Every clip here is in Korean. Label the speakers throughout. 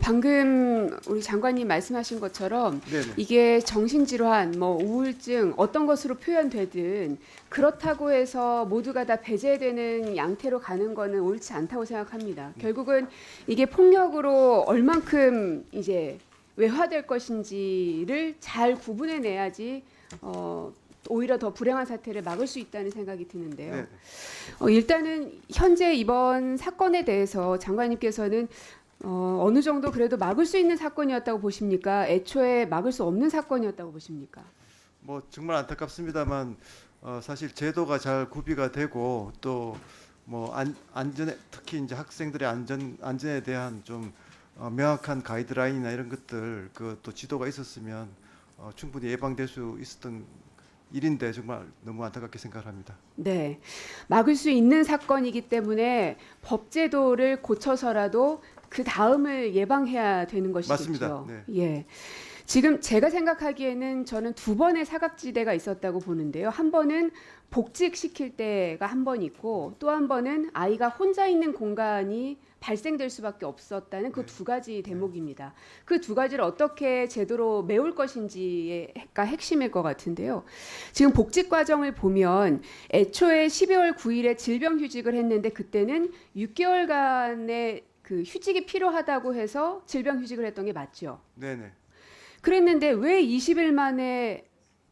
Speaker 1: 방금 우리 장관님 말씀하신 것처럼
Speaker 2: 네네.
Speaker 1: 이게 정신질환, 뭐 우울증 어떤 것으로 표현되든 그렇다고 해서 모두가 다 배제되는 양태로 가는 거는 옳지 않다고 생각합니다. 결국은 이게 폭력으로 얼만큼 이제 외화될 것인지를 잘 구분해내야지 오히려 더 불행한 사태를 막을 수 있다는 생각이 드는데요.
Speaker 2: 네.
Speaker 1: 일단은 현재 이번 사건에 대해서 장관님께서는 어느 정도 그래도 막을 수 있는 사건이었다고 보십니까? 애초에 막을 수 없는 사건이었다고 보십니까?
Speaker 2: 뭐 정말 안타깝습니다만 사실 제도가 잘 구비가 되고 또 뭐 안전에 특히 이제 학생들의 안전에 대한 좀 명확한 가이드라인이나 이런 것들 그 또 지도가 있었으면 충분히 예방될 수 있었던 일인데 정말 너무 안타깝게 생각합니다.
Speaker 1: 네, 막을 수 있는 사건이기 때문에 법제도를 고쳐서라도 그 다음을 예방해야 되는 것이겠죠.
Speaker 2: 맞습니다. 네.
Speaker 1: 예. 지금 제가 생각하기에는 저는 두 번의 사각지대가 있었다고 보는데요. 한 번은 복직시킬 때가 한 번 있고 또 한 번은 아이가 혼자 있는 공간이 발생될 수밖에 없었다는 그 두 가지 대목입니다. 그 두 가지를 어떻게 제도로 메울 것인지가 핵심일 것 같은데요. 지금 복직 과정을 보면 애초에 12월 9일에 질병휴직을 했는데 그때는 6개월간의 그 휴직이 필요하다고 해서 질병휴직을 했던 게 맞죠.
Speaker 2: 네네.
Speaker 1: 그랬는데 왜 20일 만에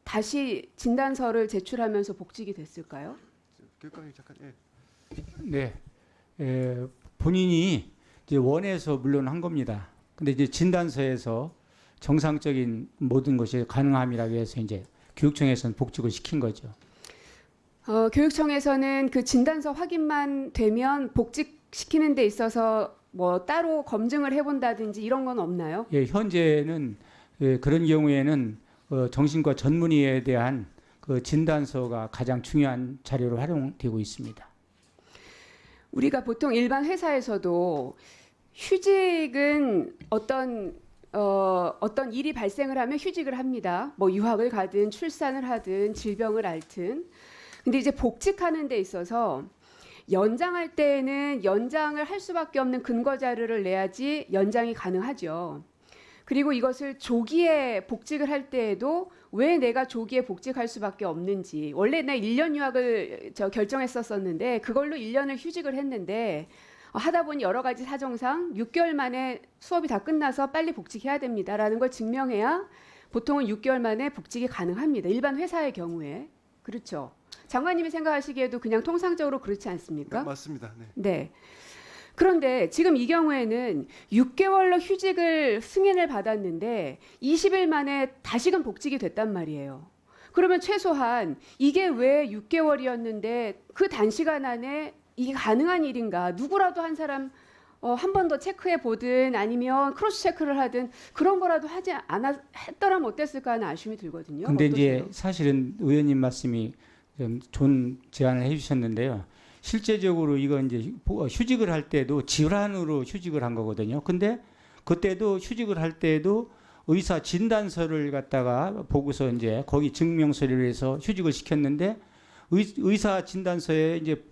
Speaker 1: 다시 진단서를 제출하면서 복직이 됐을까요?
Speaker 2: 교육감님 잠깐. 예.
Speaker 3: 네, 본인이 이제 원해서 물론 한 겁니다. 근데 이제 진단서에서 정상적인 모든 것이 가능함이라고 해서 이제 교육청에서는 복직을 시킨 거죠.
Speaker 1: 교육청에서는 그 진단서 확인만 되면 복직시키는 데 있어서 뭐 따로 검증을 해본다든지 이런 건 없나요?
Speaker 3: 예, 현재는 그런 경우에는 정신과 전문의에 대한 그 진단서가 가장 중요한 자료로 활용되고 있습니다.
Speaker 1: 우리가 보통 일반 회사에서도 휴직은 어떤 일이 발생을 하면 휴직을 합니다. 뭐 유학을 가든 출산을 하든 질병을 앓든. 근데 이제 복직하는 데 있어서 연장할 때에는 연장을 할 수밖에 없는 근거 자료를 내야지 연장이 가능하죠. 그리고 이것을 조기에 복직을 할 때에도 왜 내가 조기에 복직할 수밖에 없는지, 원래 내 1년 유학을 결정했었는데 그걸로 1년을 휴직을 했는데 하다 보니 여러 가지 사정상 6개월 만에 수업이 다 끝나서 빨리 복직해야 됩니다라는 걸 증명해야 보통은 6개월 만에 복직이 가능합니다. 일반 회사의 경우에. 그렇죠. 장관님이 생각하시기에도 그냥 통상적으로 그렇지 않습니까?
Speaker 2: 네, 맞습니다. 네.
Speaker 1: 네. 그런데 지금 이 경우에는 6개월로 휴직을 승인을 받았는데 20일 만에 다시금 복직이 됐단 말이에요. 그러면 최소한 이게 왜 6개월이었는데 그 단시간 안에 이게 가능한 일인가? 누구라도 한 사람 한 번 더 체크해 보든 아니면 크로스 체크를 하든 그런 거라도 하지 않았 했더라면 어땠을까 하는 아쉬움이 들거든요.
Speaker 3: 근데 이제
Speaker 1: 어떠세요?
Speaker 3: 사실은 의원님 말씀이 좀 좋은 제안을 해주셨는데요. 실제적으로 이거 이제 휴직을 할 때도 질환으로 휴직을 한 거거든요. 근데 그때도 휴직을 할 때도 의사 진단서를 갖다가 보고서 이제 거기 증명서를 해서 휴직을 시켰는데 의사 진단서에 이제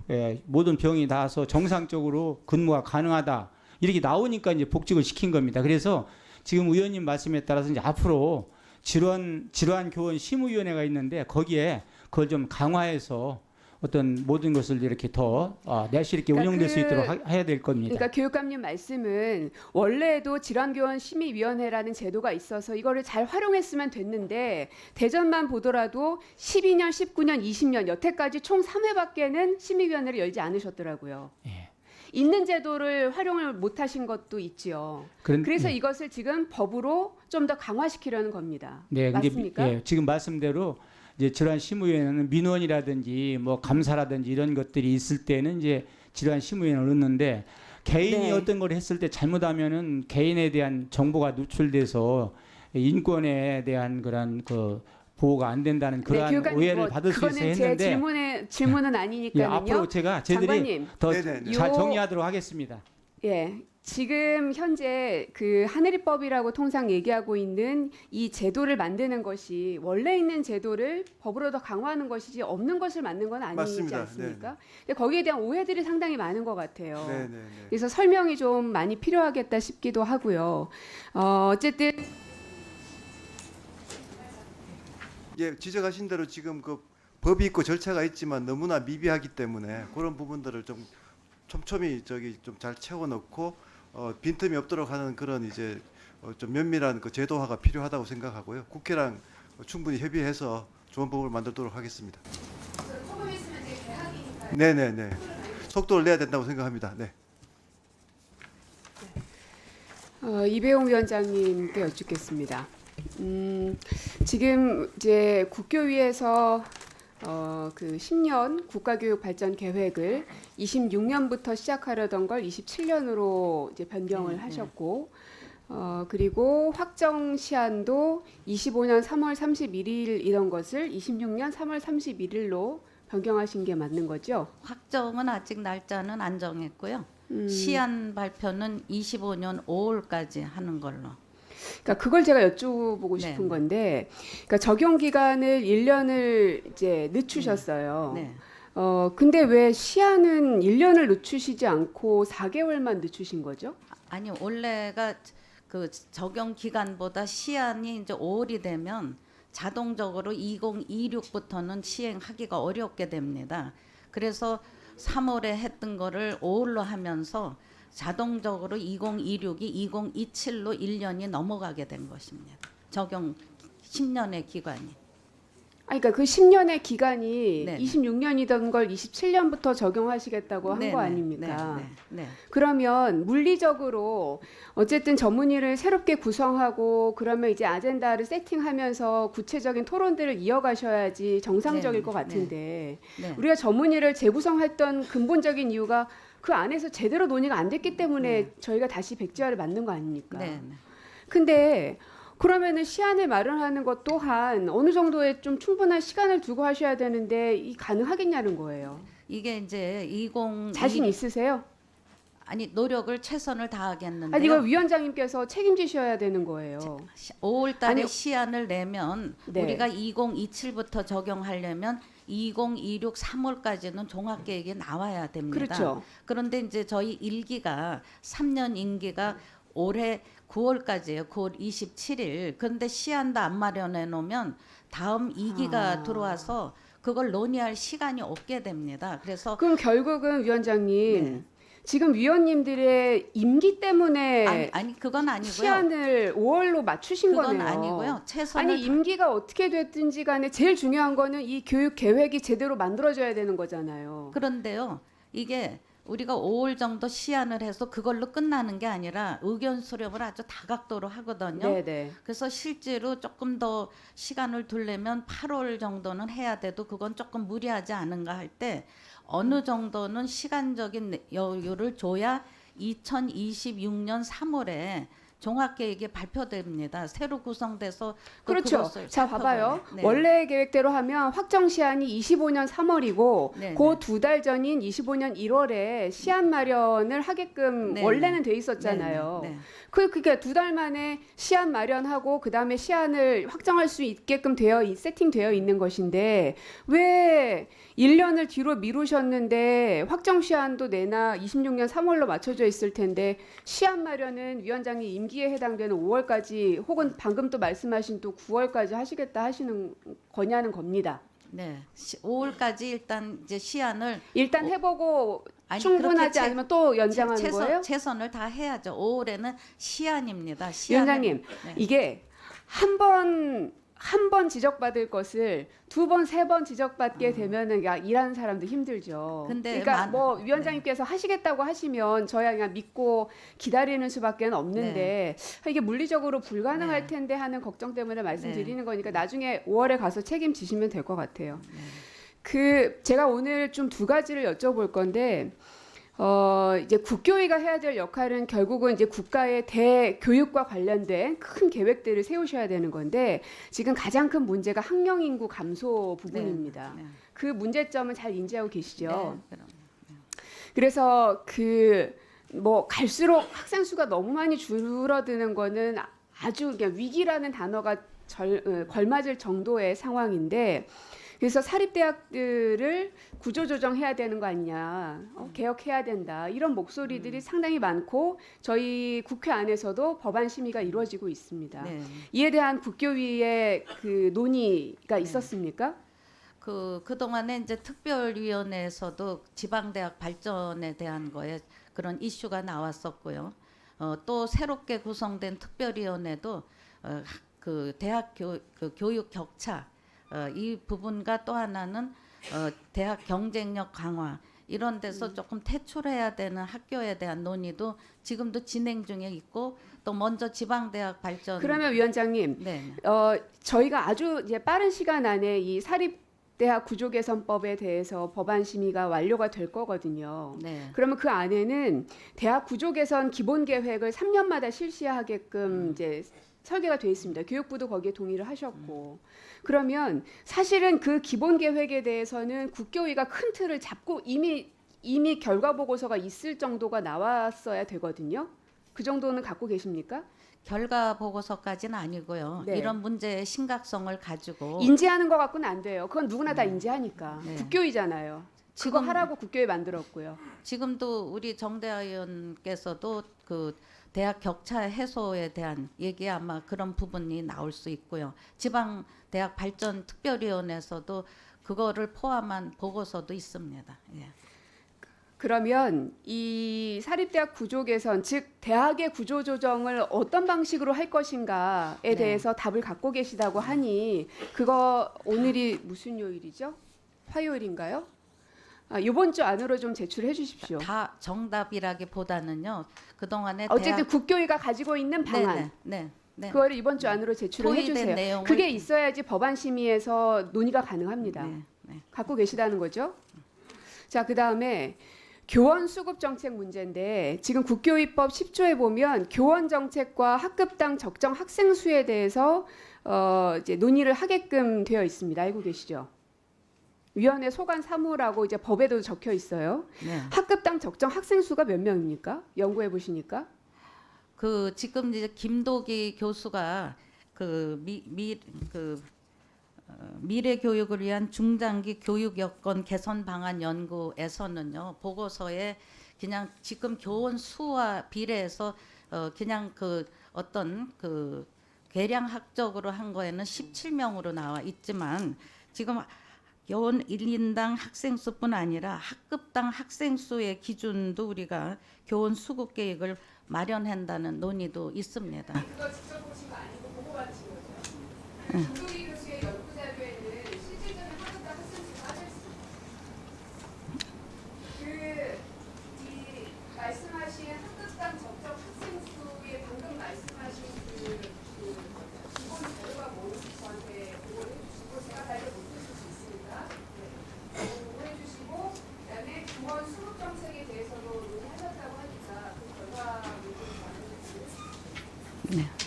Speaker 3: 모든 병이 나와서 정상적으로 근무가 가능하다 이렇게 나오니까 이제 복직을 시킨 겁니다. 그래서 지금 의원님 말씀에 따라서 이제 앞으로 질환 교원 심의위원회가 있는데 거기에 그걸 좀 강화해서 어떤 모든 것을 이렇게 더 내실 있게
Speaker 1: 그러니까
Speaker 3: 운영될 수 있도록 해야 될 겁니다.
Speaker 1: 그러니까 교육감님 말씀은 원래도 질환교원 심의위원회라는 제도가 있어서 이거를 잘 활용했으면 됐는데 대전만 보더라도 12년, 19년, 20년 여태까지 총 3회밖에는 심의위원회를 열지 않으셨더라고요.
Speaker 3: 예.
Speaker 1: 있는 제도를 활용을 못하신 것도 있지요. 그래서 이것을 지금 법으로 좀 더 강화시키려는 겁니다.
Speaker 3: 네,
Speaker 1: 맞습니까?
Speaker 3: 예, 지금 말씀대로 이제 질환 심의위원회는 민원이라든지 뭐 감사라든지 이런 것들이 있을 때는 이제 질환 심의위원회를 넣는데 개인이
Speaker 1: 네.
Speaker 3: 어떤 걸 했을 때 잘못하면은 개인에 대한 정보가 노출돼서 인권에 대한 그런 그 보호가 안 된다는 그러한
Speaker 1: 교육감님,
Speaker 3: 오해를 받을 수 있어
Speaker 1: 그거는 제
Speaker 3: 했는데
Speaker 1: 질문은
Speaker 3: 예,
Speaker 1: 아니니까요.
Speaker 3: 앞으로 저희들이
Speaker 1: 장관님,
Speaker 3: 더
Speaker 2: 네네네.
Speaker 3: 잘 정리하도록 하겠습니다.
Speaker 1: 예, 지금 현재 그 하늘이법이라고 통상 얘기하고 있는 이 제도를 만드는 것이 원래 있는 제도를 법으로 더 강화하는 것이지 없는 것을 만든 건 아니지
Speaker 2: 맞습니다.
Speaker 1: 않습니까? 근데 거기에 대한 오해들이 상당히 많은 것 같아요.
Speaker 2: 네, 네, 네.
Speaker 1: 그래서 설명이 좀 많이 필요하겠다 싶기도 하고요. 어쨌든
Speaker 2: 예, 지적하신 대로 지금 그 법이 있고 절차가 있지만 너무나 미비하기 때문에 그런 부분들을 좀 촘촘히 저기 좀 잘 채워 넣고 빈틈이 없도록 하는 그런 이제 좀 면밀한 그 제도화가 필요하다고 생각하고요. 국회랑 충분히 협의해서 좋은 법을 만들도록 하겠습니다. 네, 네, 네. 속도를 내야 된다고 생각합니다. 네.
Speaker 1: 이배용 위원장님께 여쭙겠습니다. 지금 이제 국교위에서 그 10년 국가교육 발전 계획을 26년부터 시작하려던 걸 27년으로 이제 변경을 하셨고, 그리고 확정 시한도 25년 3월 31일이던 것을 26년 3월 31일로 변경하신 게 맞는 거죠?
Speaker 4: 확정은 아직 날짜는 안 정했고요. 시한 발표는 25년 5월까지 하는 걸로.
Speaker 1: 그러니까 그걸 제가 여쭤보고 싶은
Speaker 4: 네.
Speaker 1: 건데, 그러니까 적용 기간을 1년을 이제 늦추셨어요.
Speaker 4: 네.
Speaker 1: 근데 왜 시한은 1년을 늦추시지 않고 4개월만 늦추신 거죠?
Speaker 4: 아니 원래가 그 적용 기간보다 시한이 이제 5월이 되면 자동적으로 2026부터는 시행하기가 어렵게 됩니다. 그래서 3월에 했던 거를 5월로 하면서 자동적으로 2026이 2027로 1년이 넘어가게 된 것입니다. 적용 10년의 기간이.
Speaker 1: 그러니까 그 10년의 기간이
Speaker 4: 네네.
Speaker 1: 26년이던 걸 27년부터 적용하시겠다고 한 거
Speaker 4: 네네.
Speaker 1: 아닙니까?
Speaker 4: 네. 네.
Speaker 1: 그러면 물리적으로 어쨌든 전문위를 새롭게 구성하고 그러면 이제 아젠다를 세팅하면서 구체적인 토론들을 이어가셔야지 정상적일
Speaker 4: 네,
Speaker 1: 것 같은데
Speaker 4: 네.
Speaker 1: 우리가 전문위를 재구성했던 근본적인 이유가 그 안에서 제대로 논의가 안 됐기 때문에 저희가 다시 백지화를 만든 거 아닙니까?
Speaker 4: 네.
Speaker 1: 근데 그러면은 시한을 마련하는 것 또한 어느 정도의 좀 충분한 시간을 두고 하셔야 되는데 이 가능하겠냐는 거예요.
Speaker 4: 이게 이제
Speaker 1: 자신 있으세요?
Speaker 4: 아니 노력을 최선을 다하겠는데요.
Speaker 1: 아니 이거 위원장님께서 책임지셔야 되는 거예요.
Speaker 4: 5월 달에
Speaker 1: 아니,
Speaker 4: 시한을 내면
Speaker 1: 네.
Speaker 4: 우리가 2027부터 적용하려면 2026 3월까지는 종합계획이 나와야 됩니다.
Speaker 1: 그렇죠.
Speaker 4: 그런데 이제 저희 1기가 3년 임기가 올해 9월까지예요. 9월 27일. 그런데 시한도 안 마련해 놓으면 다음 2기가 들어와서 그걸 논의할 시간이 없게 됩니다. 그래서
Speaker 1: 그럼 결국은 위원장님
Speaker 4: 네.
Speaker 1: 지금 위원님들의 임기 때문에
Speaker 4: 아니 그건 아니고요.
Speaker 1: 시한을 5월로 맞추신
Speaker 4: 그건
Speaker 1: 거네요.
Speaker 4: 아니고요. 최선을
Speaker 1: 아니 임기가 어떻게 됐든지 간에 제일 중요한 거는 이 교육 계획이 제대로 만들어져야 되는 거잖아요.
Speaker 4: 그런데요. 이게 우리가 5월 정도 시한을 해서 그걸로 끝나는 게 아니라 의견 수렴을 아주 다각도로 하거든요.
Speaker 1: 네네.
Speaker 4: 그래서 실제로 조금 더 시간을 두려면 8월 정도는 해야 돼도 그건 조금 무리하지 않은가 할 때 어느 정도는 시간적인 여유를 줘야 2026년 3월에 종합계획이 발표됩니다. 새로 구성돼서 또
Speaker 1: 그렇죠.
Speaker 4: 그것을
Speaker 1: 자 봐봐요.
Speaker 4: 살펴봐요. 네.
Speaker 1: 원래 계획대로 하면 확정 시한이 25년 3월이고
Speaker 4: 네,
Speaker 1: 그 2달 전인 25년 1월에 시한 마련을 하게끔
Speaker 4: 네,
Speaker 1: 원래는 돼 있었잖아요.
Speaker 4: 네, 네.
Speaker 1: 그러니까 2달 만에 시한 마련하고 그 다음에 시한을 확정할 수 있게끔 세팅되어 있는 것인데 왜 1년을 뒤로 미루셨는데 확정 시한도 내나 26년 3월로 맞춰져 있을 텐데 시한 마련은 위원장이 임기에 해당되는 5월까지 혹은 방금 또 말씀하신 또 9월까지 하시겠다 하시는 거냐는 겁니다.
Speaker 4: 네. 5월까지 일단 이제 시한을
Speaker 1: 일단 해보고
Speaker 4: 아니,
Speaker 1: 충분하지
Speaker 4: 그렇게
Speaker 1: 않으면 또 연장하는 거예요?
Speaker 4: 최선을 다 해야죠. 5월에는 시한입니다.
Speaker 1: 위원장님,
Speaker 4: 네.
Speaker 1: 이게 한 번 지적받을 것을 2번, 3번 지적받게 되면은 일하는 사람도 힘들죠.
Speaker 4: 근데
Speaker 1: 그러니까 뭐 위원장님께서 하시겠다고 하시면 저야 그냥 믿고 기다리는 수밖에 없는데 이게 물리적으로 불가능할
Speaker 4: 네.
Speaker 1: 텐데 하는 걱정 때문에 말씀드리는 거니까 나중에 5월에 가서 책임지시면 될 것 같아요. 제가 오늘 좀 2가지를 여쭤볼 건데 이제 국교위가 해야 될 역할은 결국은 이제 국가의 대교육과 관련된 큰 계획들을 세우셔야 되는 건데 지금 가장 큰 문제가 학령 인구 감소 부분입니다.
Speaker 4: 네.
Speaker 1: 그 문제점은 잘 인지하고 계시죠?
Speaker 4: 네, 그럼.
Speaker 1: 그래서 뭐 갈수록 학생 수가 너무 많이 줄어드는 거는 아주 그냥 위기라는 단어가 걸맞을 정도의 상황인데, 그래서 사립대학들을 구조조정해야 되는 거 아니냐, 개혁해야 된다, 이런 목소리들이 상당히 많고 저희 국회 안에서도 법안 심의가 이루어지고 있습니다.
Speaker 4: 네.
Speaker 1: 이에 대한 국교위의 그 논의가
Speaker 4: 네.
Speaker 1: 있었습니까?
Speaker 4: 그동안에 이제 특별위원회에서도 지방대학 발전에 대한 거에 그런 이슈가 나왔었고요. 또 새롭게 구성된 특별위원회도 그 대학 교육 격차 이 부분과 또 하나는 대학 경쟁력 강화 이런 데서 조금 퇴출해야 되는 학교에 대한 논의도 지금도 진행 중에 있고, 또 먼저 지방대학 발전.
Speaker 1: 그러면 위원장님,
Speaker 4: 네.
Speaker 1: 저희가 아주 이제 빠른 시간 안에 이 사립대학 구조개선법에 대해서 법안 심의가 완료가 될 거거든요.
Speaker 4: 네.
Speaker 1: 그러면 그 안에는 대학 구조개선 기본 계획을 3년마다 실시하게끔 이제 설계가 되어 있습니다. 교육부도 거기에 동의를 하셨고. 그러면 사실은 그 기본 계획에 대해서는 국교위가 큰 틀을 잡고 이미 결과 보고서가 있을 정도가 나왔어야 되거든요. 그 정도는 갖고 계십니까?
Speaker 4: 결과 보고서까지는 아니고요.
Speaker 1: 네.
Speaker 4: 이런 문제의 심각성을 가지고
Speaker 1: 인지하는 것 갖고는 안 돼요. 그건 누구나 다 인지하니까.
Speaker 4: 네.
Speaker 1: 국교위잖아요. 그거 하라고 국교위 만들었고요.
Speaker 4: 지금도 우리 정대하 의원께서도 그 대학 격차 해소에 대한 얘기 아마 그런 부분이 나올 수 있고요. 지방 대학 발전 특별위원회에서도 그거를 포함한 보고서도 있습니다. 예.
Speaker 1: 그러면 이 사립대학 구조 개선, 즉 대학의 구조 조정을 어떤 방식으로 할 것인가에
Speaker 4: 네.
Speaker 1: 대해서 답을 갖고 계시다고 하니, 그거 오늘이 무슨 요일이죠? 화요일인가요? 이번 주 안으로 좀 제출해 주십시오.
Speaker 4: 다 정답이라기보다는요. 그동안에
Speaker 1: 어쨌든 국교위가 가지고 있는 방안,
Speaker 4: 네.
Speaker 1: 그거를 이번 주 안으로 제출을
Speaker 4: 토의된
Speaker 1: 해주세요.
Speaker 4: 내용을
Speaker 1: 그게 있어야지 법안 심의에서 논의가 가능합니다.
Speaker 4: 네.
Speaker 1: 갖고 계시다는 거죠? 자, 그다음에 교원 수급 정책 문제인데, 지금 국교위법 10조에 보면 교원 정책과 학급당 적정 학생 수에 대해서 이제 논의를 하게끔 되어 있습니다. 알고 계시죠? 위원회 소관 사무라고 이제 법에도 적혀 있어요.
Speaker 4: 네.
Speaker 1: 학급당 적정 학생 수가 몇 명입니까? 연구해 보시니까.
Speaker 4: 그 지금 이제 김도기 교수가 미래 교육을 위한 중장기 교육 여건 개선 방안 연구에서는요, 보고서에 그냥 지금 교원 수와 비례해서 그냥 그 어떤 그 계량학적으로 한 거에는 17명으로 나와 있지만, 지금 교원 1인당 학생 수뿐 아니라 학급당 학생 수의 기준도 우리가 교원 수급 계획을 마련한다는 논의도 있습니다.
Speaker 1: 그거 직접 보신 거 아니고 보고 받으신 거죠? 김도기 교수의 연구 자료에는 실질적인 학급당 학생 수가 빠져 있습니다. 이 말씀하신 학급당 적정 학생 수의 방금 말씀하신 기본 자료가 뭔지 저한테 보고를 해주시고, 제가 발표 못 해줄 수 있으니까 보고해 주시고, 그다음에 교원 수급 정책에 대해서도 논의하셨다고 하니까 그 결과 문제를 나눠주시면
Speaker 4: 네.